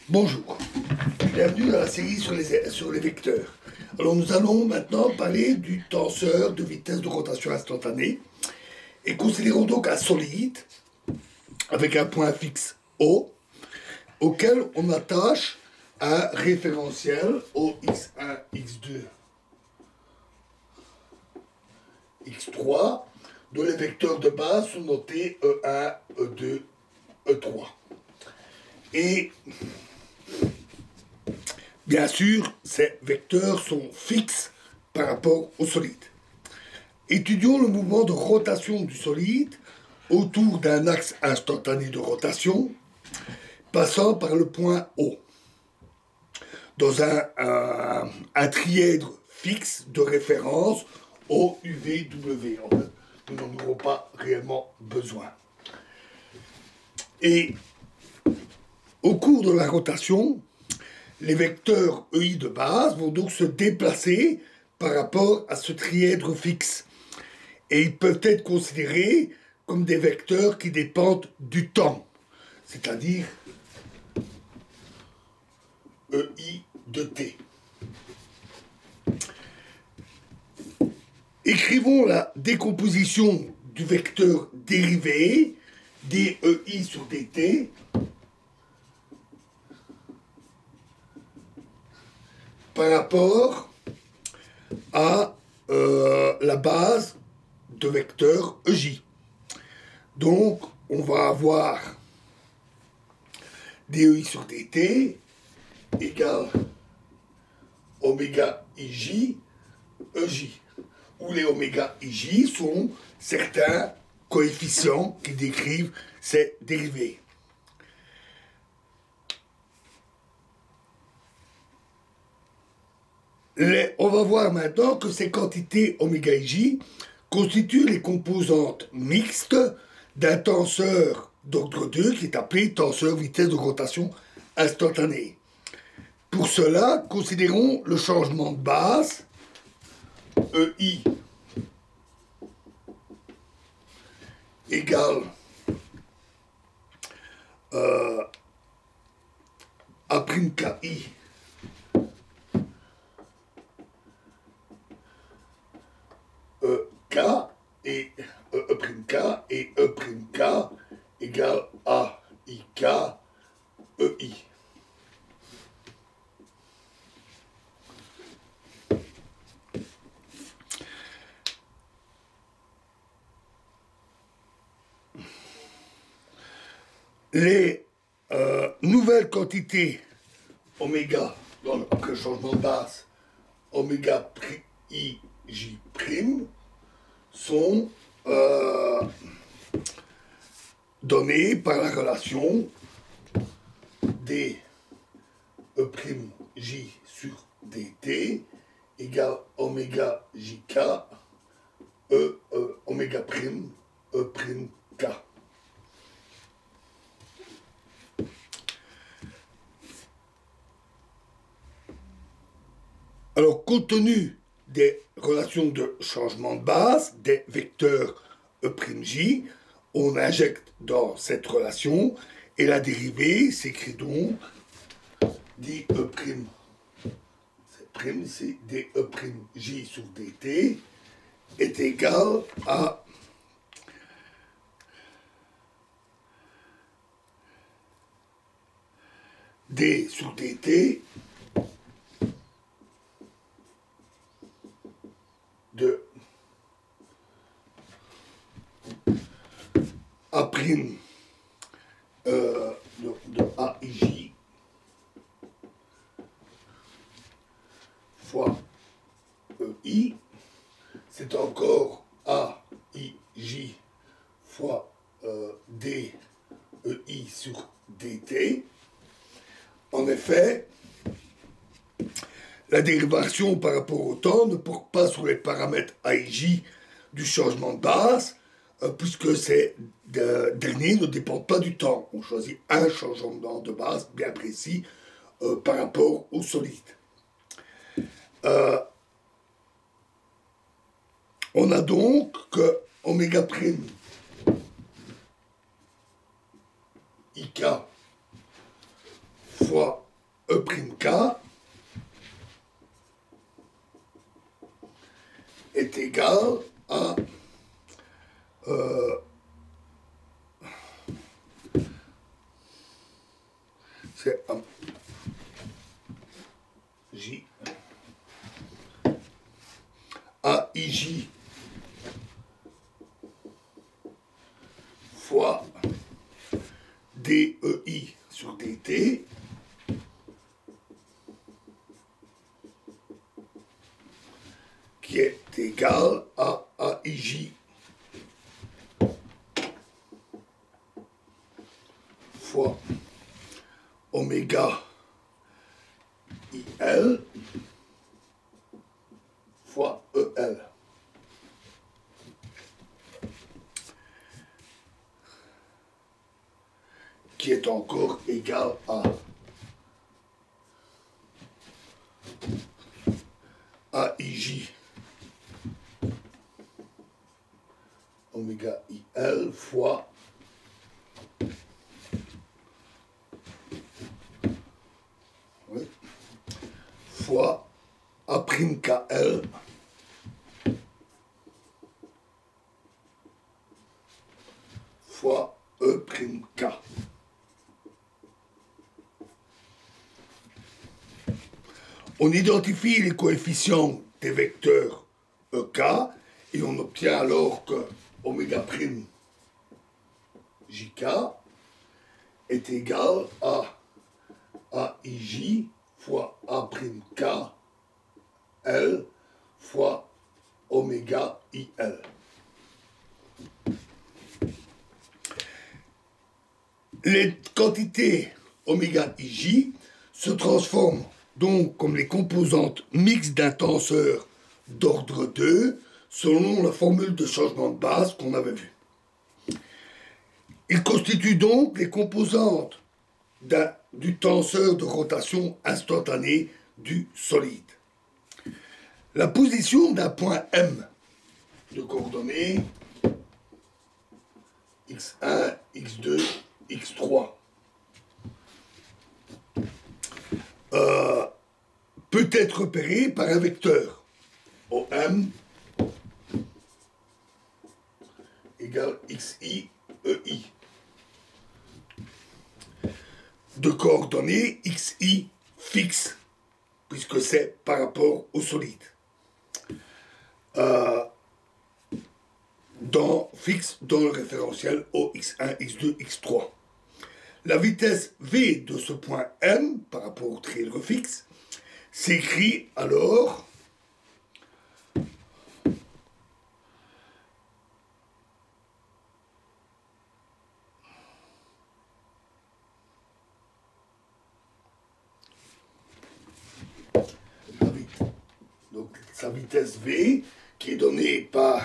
Bonjour, bienvenue dans la série sur les vecteurs. Alors nous allons maintenant parler du tenseur de vitesse de rotation instantanée et considérons donc un solide avec un point fixe O auquel on attache un référentiel OX1, X2, X3 dont les vecteurs de base sont notés E1, E2, E3. Et bien sûr, ces vecteurs sont fixes par rapport au solide. Étudions le mouvement de rotation du solide autour d'un axe instantané de rotation passant par le point O dans un trièdre fixe de référence OUVW. En fait, nous n'en aurons pas réellement besoin. Et au cours de la rotation, les vecteurs EI de base vont donc se déplacer par rapport à ce trièdre fixe. Et ils peuvent être considérés comme des vecteurs qui dépendent du temps, c'est-à-dire EI de t. Écrivons la décomposition du vecteur dérivé dEI sur dt par rapport à la base de vecteur EJ. Donc, on va avoir dEI sur dt égale oméga ij EJ, où les oméga ij sont certains coefficients qui décrivent ces dérivés. On va voir maintenant que ces quantités oméga ij constituent les composantes mixtes d'un tenseur d'ordre 2 qui est appelé tenseur vitesse de rotation instantanée. Pour cela, considérons le changement de base EI égale A'KI K et E'K et E'K égale AIK EI. Les nouvelles quantités oméga, après le changement de base, oméga ij' sont données par la relation dE'J sur dt égale oméga jk oméga prime E'K. Alors, compte tenu des relations de changement de base, des vecteurs E'J, on injecte dans cette relation et la dérivée s'écrit donc dE', c'est dE'J sur dt est égal à d sur dt de A' de AIJ fois EI, c'est encore AIJ fois dEI sur dt. En effet, la dérivation par rapport au temps ne porte pas sur les paramètres AIJ du changement de base, puisque ces derniers ne dépendent pas du temps. On choisit un changement de base bien précis par rapport au solide. On a donc que oméga prime IK fois Ek est égal à c'est J AIJ fois DEI sur DT qui est égal à AIJ fois oméga IL fois EL. Qui est encore égal à AIJ oméga IL fois fois A'KL fois Ek. On identifie les coefficients des vecteurs EK et on obtient alors que oméga prime JK est égal à AIJ fois A'K L fois oméga IL. Les quantités oméga IJ se transforment donc comme les composantes mixtes d'un tenseur d'ordre 2 selon la formule de changement de base qu'on avait vue. Ils constituent donc les composantes du tenseur de rotation instantanée du solide. La position d'un point M de coordonnées x1, x2, x3 peut être repérée par un vecteur OM égale xi, ei de coordonnées xi fixes, puisque c'est par rapport au solide. Fixe dans le référentiel au x1, x2, x3. La vitesse v de ce point M par rapport au trièdre fixe s'écrit alors donc sa vitesse v qui est donnée par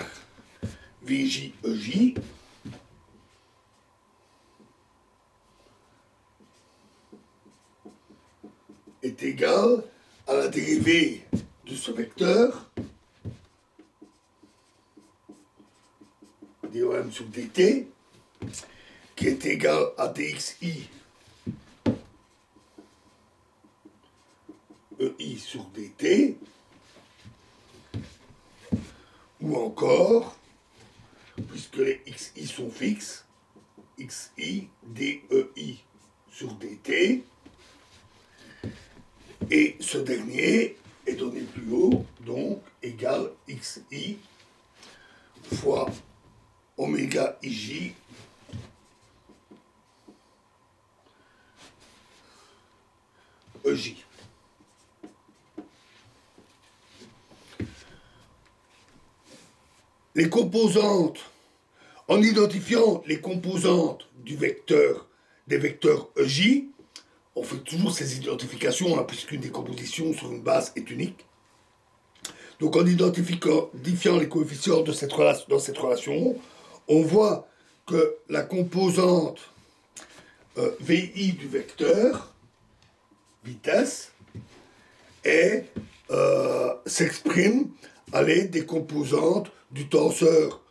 VJ-EJ est égale à la dérivée de ce vecteur dOm sur dt qui est égal à dxi ei sur dt ou encore, puisque les xi sont fixes, xi dei sur dt, et ce dernier est donné plus haut, donc égal xi fois oméga ij ej. Les composantes, en identifiant les composantes du vecteur, des vecteurs EJ, on fait toujours ces identifications, hein, puisqu'une décomposition sur une base est unique. Donc en identifiant les coefficients de dans cette relation, on voit que la composante VI du vecteur, vitesse, s'exprime à l'aide des composantes du tenseur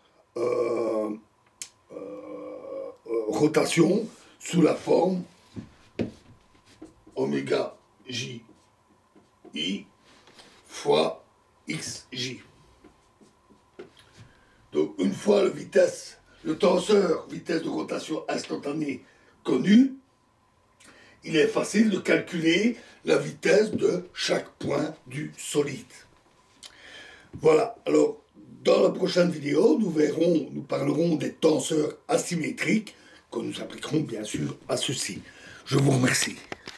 rotation sous la forme oméga J I fois XJ. Donc une fois le tenseur vitesse de rotation instantanée connu, il est facile de calculer la vitesse de chaque point du solide. Voilà, alors dans la prochaine vidéo, nous parlerons des tenseurs asymétriques que nous appliquerons bien sûr à ceci. Je vous remercie.